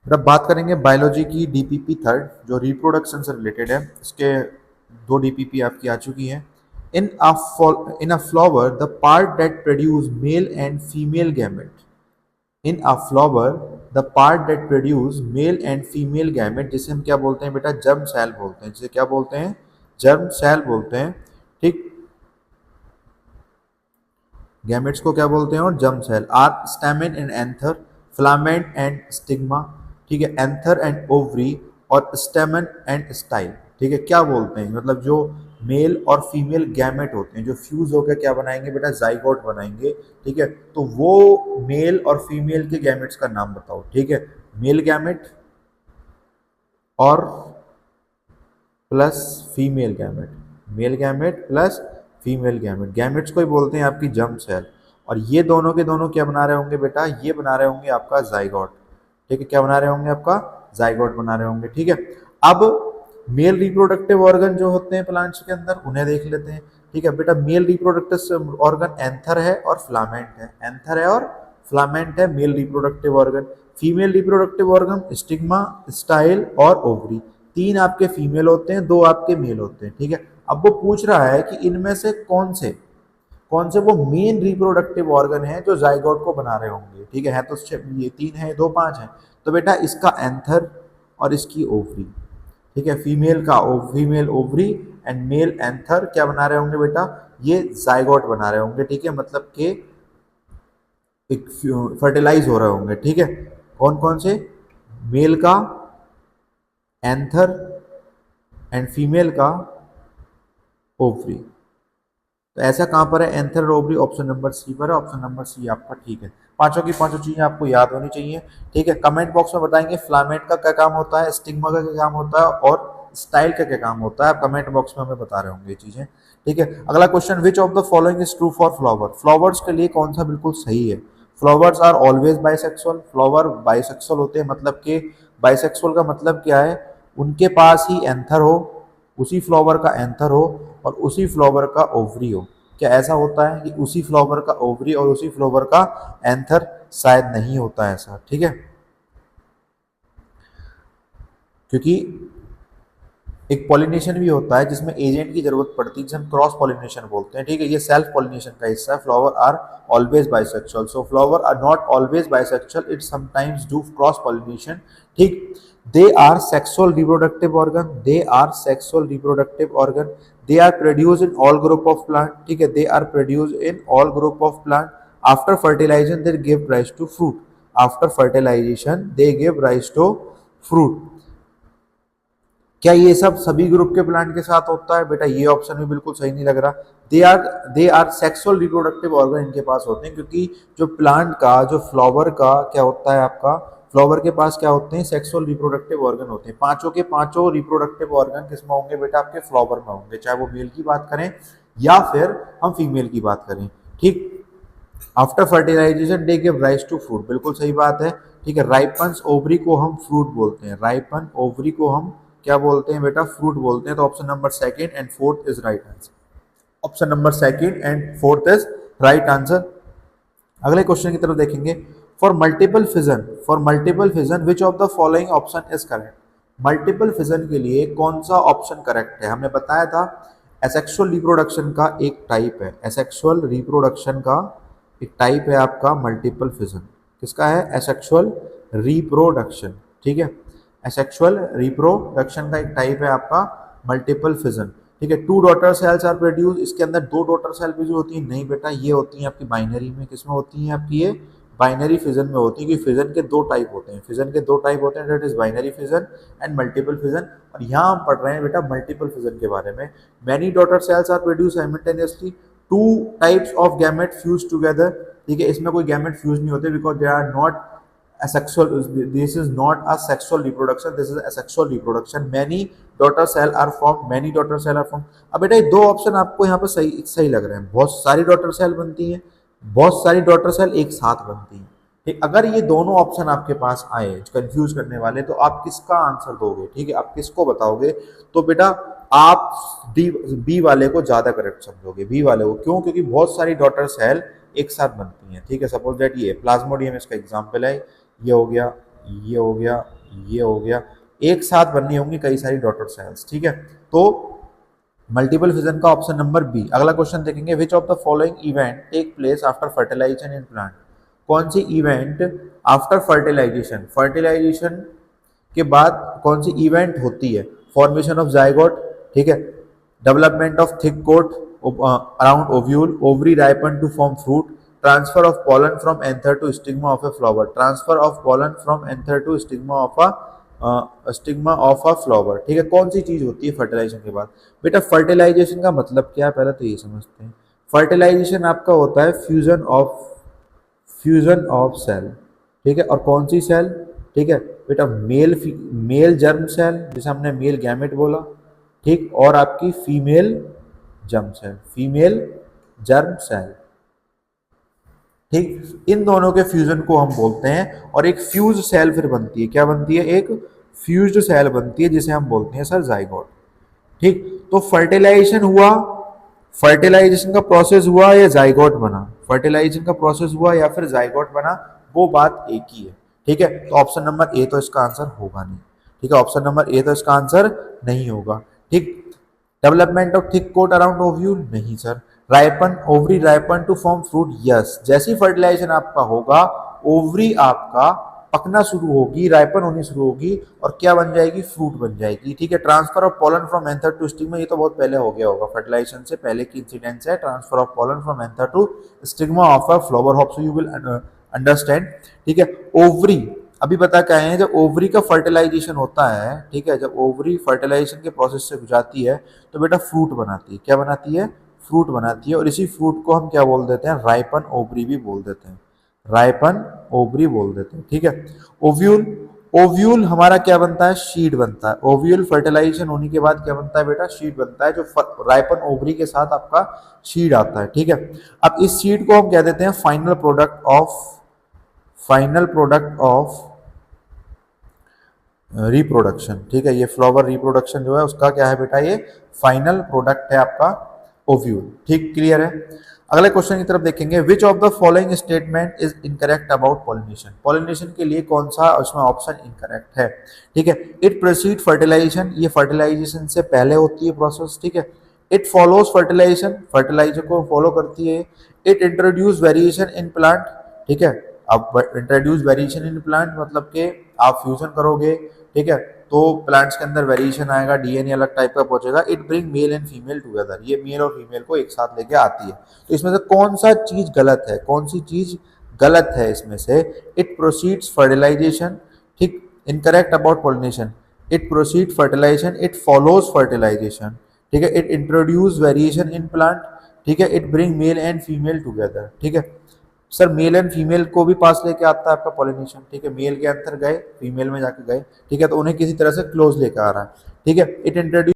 फिर अब बात करेंगे बायोलॉजी की डीपीपी थर्ड जो रिप्रोडक्शन से रिलेटेड है। इसके दो डीपीपी आपकी आ चुकी हैं। In a flower the part that produce male and female gamete. In a flower the part that produce male and female gamete, जिसे हम क्या बोलते हैं बेटा, जर्म सेल बोलते हैं। जिसे क्या बोलते हैं, जर्म सेल बोलते हैं। ठीक, गैमेट्स को क्या बोलते हैं, और germ cell are stamen and anther, filament and stigma. ठीक है, एंथर एंड ओवरी और स्टेमन एंड स्टाइल। ठीक है, क्या बोलते हैं, मतलब जो मेल और फीमेल गैमेट होते हैं जो फ्यूज होकर क्या बनाएंगे बेटा, जाइगोट बनाएंगे। ठीक है, तो वो मेल और फीमेल के गैमेट्स का नाम बताओ। ठीक है, मेल गैमेट और plus female gamete, male gamete plus female gamete, gametes को ही बोलते हैं आपकी जर्म सेल। और ये दोनों के दोनों क्या बना रहे होंगे बेटा, ये बना रहे होंगे आपका जाइगोट। ठीक है, क्या बना रहे होंगे, आपका जाइगोट बना रहे होंगे। ठीक है, अब मेल रिप्रोडक्टिव ऑर्गन जो होते हैं प्लांट्स के अंदर उन्हें देख लेते हैं। ठीक है बेटा, मेल रिप्रोडक्टिव ऑर्गन एंथर है और फिलामेंट है, एंथर है और फिलामेंट है male reproductive organ. Female reproductive organ stigma, style और ओवरी। तीन आपके फीमेल होते हैं, दो आपके मेल होते हैं। ठीक है, अब वो पूछ रहा है कि इनमें से कौन से वो मेन रिप्रोडक्टिव ऑर्गन है जो जाइगोट को बना रहे होंगे। ठीक है तो ये तीन है, दो पांच है। तो बेटा इसका एंथर और इसकी ओवरी। ठीक है, female ovary and male anther क्या बना रहे होंगे बेटा, ये जाइगोट बना रहे होंगे। ठीक है, मतलब कि एक फर्टिलाइज हो रहे होंगे। ठीक है, कौन कौन से, मेल का एंथर एंड फीमेल का ओवरी। तो ऐसा कहां पर है, anther ovary option number C पर है, ऑप्शन नंबर सी आपका ठीक है। पांचों की पांचों चीजें आपको याद होनी चाहिए। ठीक है, कमेंट बॉक्स में बताएंगे फ्लामेंट का क्या काम होता है, स्टिग्मा का क्या काम होता है और स्टाइल का क्या काम होता है। आप कमेंट बॉक्स में हमें बता रहे होंगे ये चीजें। ठीक है, अगला question, which of the following is true for flower. Flowers के लिए कौन सा बिल्कुल सही है। Flowers are always bisexual, flower bisexual होते हैं। मतलब कि बाइसेक्सुअल का मतलब क्या है, उनके पास ही एंथर हो, उसी फ्लावर का एंथर हो और उसी फ्लावर का ओवरी हो। क्या ऐसा होता है कि उसी फ्लावर का ओवरी और उसी फ्लावर का एंथर, शायद नहीं होता ऐसा। ठीक है, क्योंकि एक पॉलिनेशन भी होता है जिसमें एजेंट की जरूरत पड़ती है, जिसे हम क्रॉस पॉलिनेशन बोलते हैं। ठीक है, ये सेल्फ पॉलिनेशन का हिस्सा है। Flower are always bisexual, so flower are not always bisexual, it sometimes do cross pollination. ठीक, they are sexual reproductive organ, they are sexual reproductive organ, they are produce in all group of plant. ठीक है, they are produce in all group of plant. After fertilisation they give rise to fruit, after fertilisation they give rise to fruit. क्या ये सब सभी group के plant के साथ होता है बेटा, ये ऑप्शन भी बिल्कुल सही नहीं लग रहा। They are sexual reproductive organ इनके पास होते हैं, क्योंकि जो प्लांट का, जो फ्लावर का क्या होता है आपका, फ्लावर के पास क्या होते हैं, सेक्सुअल रिप्रोडक्टिव ऑर्गन होते हैं। पांचों के पांचों रिप्रोडक्टिव ऑर्गन किसमें होंगे बेटा, आपके फ्लावर में होंगे, चाहे वो मेल की बात करें या फिर हम फीमेल की बात करें। ठीक, after fertilisation they give rise to fruit, बिल्कुल सही बात है। ठीक है, राइपन्स ओवरी को हम फ्रूट बोलते हैं, राइपन ओवरी को हम क्या बोलते हैं बेटा, फ्रूट बोलते हैं। तो option number second and fourth is right answer, option number second and fourth is right answer. अगले क्वेश्चन की तरफ देखेंगे, for multiple fission which of the following option is correct. Multiple fission के लिए कौन सा ऑप्शन करेक्ट है। हमने बताया था एसेक्सुअल रिप्रोडक्शन का एक टाइप है, एसेक्सुअल रिप्रोडक्शन का एक टाइप है आपका मल्टीपल फिजन। किसका है, एसेक्सुअल रिप्रोडक्शन। ठीक है, एसेक्सुअल रिप्रोडक्शन का एक टाइप है आपका मल्टीपल फिजन। ठीक है, two daughter cells are produce, इसके अंदर दो डॉटर सेल भी जो होती है, नहीं बेटा ये होती है आपकी बाइनरी में। किसमें होती है आपकी, ये बाइनरी फिजन में होती है। कि फिजन के दो टाइप होते हैं, फिजन के दो टाइप होते हैं, that is binary fission and multiple fission. और यहाँ हम पढ़ रहे हैं बेटा मल्टीपल फिजन के बारे में। Many daughter cells are produce simultaneously, two types of gamete fuse together. ठीक है, इसमें कोई गैमेट फ्यूज नहीं होते, because they are not asexual, this is not a sexual reproduction, this is asexual reproduction। many daughter cell are formed, many daughter cell are formed। अब बेटा ये दो ऑप्शन आपको यहाँ पे सही सही लग रहे हैं, बहुत सारी डॉटर सेल बनती हैं, बहुत सारी डॉटर सेल एक साथ बनती हैं। ठीक, अगर ये दोनों ऑप्शन आपके पास आए कंफ्यूज करने वाले, तो आप किसका आंसर दोगे। ठीक है, आप किसको बताओगे, तो बेटा आप बी वाले को ज्यादा करेक्ट समझोगे, बी वाले को। क्यों, क्योंकि बहुत सारी डॉटर सेल एक साथ बनती हैं। ठीक है, सपोज दैट ये प्लाज्मोडियम इसका एग्जाम्पल है, ये हो गया, ये हो गया, ये हो गया, एक साथ बननी होंगी कई सारी डॉटर सेल्स, ठीक है। तो मल्टीपल फिजन का ऑप्शन नंबर बी। अगला क्वेश्चन देखेंगे, which of the following event take place after fertilisation in plant. कौन सी इवेंट आफ्टर फर्टिलाइजेशन, फर्टिलाइजेशन के बाद कौन सी इवेंट होती है? फॉर्मेशन ऑफ जाइगोट, ठीक है, development of thick coat around ovule, ovary ripen to form fruit, transfer of pollen from anther to stigma of a flower, transfer of pollen from anther to stigma of a flower, ठीक है। कौन सी चीज होती है fertilisation के बाद? बेटा fertilisation का मतलब क्या है, पहले तो ये समझते हैं। फर्टिलाइजेशन आपका होता है फ्यूजन ऑफ सेल, ठीक है। और कौन सी सेल? ठीक है बेटा, मेल जर्म सेल, जैसे हमने मेल गैमेट बोला, ठीक, और आपकी फीमेल जर्म सेल, ठीक। इन दोनों के फ्यूजन को हम बोलते हैं, और एक फ्यूज सेल फिर बनती है। क्या बनती है? एक फ्यूज्ड सेल बनती है, जिसे हम बोलते हैं सर जाइगोट, ठीक। तो फर्टिलाइजेशन हुआ, फर्टिलाइजेशन का प्रोसेस हुआ या जाइगोट बना, फर्टिलाइजेशन का प्रोसेस हुआ या फिर जाइगोट बना, वो बात एक ही है, ठीक है। तो ऑप्शन नंबर ए तो इसका आंसर होगा नहीं, ठीक है। ऑप्शन नंबर ए तो इसका आंसर नहीं होगा, ठीक। Development of thick coat around ovule, नहीं sir. Ripen, ovary ripen to form fruit, yes. जैसी फर्टिलाइजेशन आपका होगा, ओवरी आपका पकना शुरू होगी, राइपन होनी शुरू होगी, और क्या बन जाएगी? फ्रूट बन जाएगी, ठीक है। Transfer of pollen from anther to stigma, ये तो बहुत पहले हो गया होगा, फर्टिलाइजेशन से पहले की इंसिडेंस है। Transfer of pollen from anther to stigma of a flower, hope so you will understand, ठीक है। ओवरी, अभी बता क्या है, जब ओवरी का फर्टिलाइजेशन होता है, ठीक है, जब ओवरी फर्टिलाइजेशन के प्रोसेस से गुजरती है तो बेटा फ्रूट बनाती है। क्या बनाती है? फ्रूट बनाती है। और इसी फ्रूट को हम क्या बोल देते हैं? राइपन ओवरी भी बोल देते हैं, राइपन ओवरी बोल देते हैं, ठीक है। ओव्यूल, ओव्यूल हमारा क्या बनता है? शीड बनता है। ओव्यूल फर्टिलाइजेशन होने के बाद क्या बनता है बेटा? शीड बनता है, जो राइपन ओवरी के साथ आपका शीड आता है, ठीक है। अब इस शीड को हम कह देते हैं फाइनल प्रोडक्ट ऑफ रिप्रोडक्शन, ठीक है। ये फ्लावर रिप्रोडक्शन जो है उसका क्या है बेटा? ये फाइनल प्रोडक्ट है आपका ओव्यूल, ठीक, क्लियर है। अगले क्वेश्चन की तरफ देखेंगे, which of the following statement is incorrect about pollination. Pollination के लिए कौन सा उसमें ऑप्शन इनकरेक्ट है? ठीक है, इट प्रोसीड फर्टिलाइजेशन, ये फर्टिलाइजेशन से पहले होती है प्रोसेस, ठीक है। इट फॉलोज फर्टिलाइजेशन, फर्टिलाइजेशन को फॉलो करती है। It introduce variation in plant, ठीक है। अब इंट्रोड्यूस वेरिएशन इन प्लांट मतलब कि आप फ्यूजन करोगे, ठीक है, तो प्लांट्स के अंदर वेरिएशन आएगा, डीएनए अलग टाइप का पहुंचेगा। It bring male and female together, ये मेल और फीमेल को एक साथ लेके आती है। तो इसमें से कौन सा चीज गलत है? कौन सी चीज गलत है इसमें से? इट प्रोसीड्स फर्टिलाइजेशन, ठीक, incorrect about pollination. It proceed fertilisation, it follows fertilisation, ठीक है। It introduce variation in plant, ठीक है। It bring male and female together, ठीक है। सर मेल एंड फीमेल को भी पास लेके आता है आपका पॉलिनेशन, ठीक है। मेल के अंदर गए, फीमेल में जाके गए, ठीक है, तो उन्हें किसी तरह से क्लोज लेकर आ रहा है, ठीक है। It introduce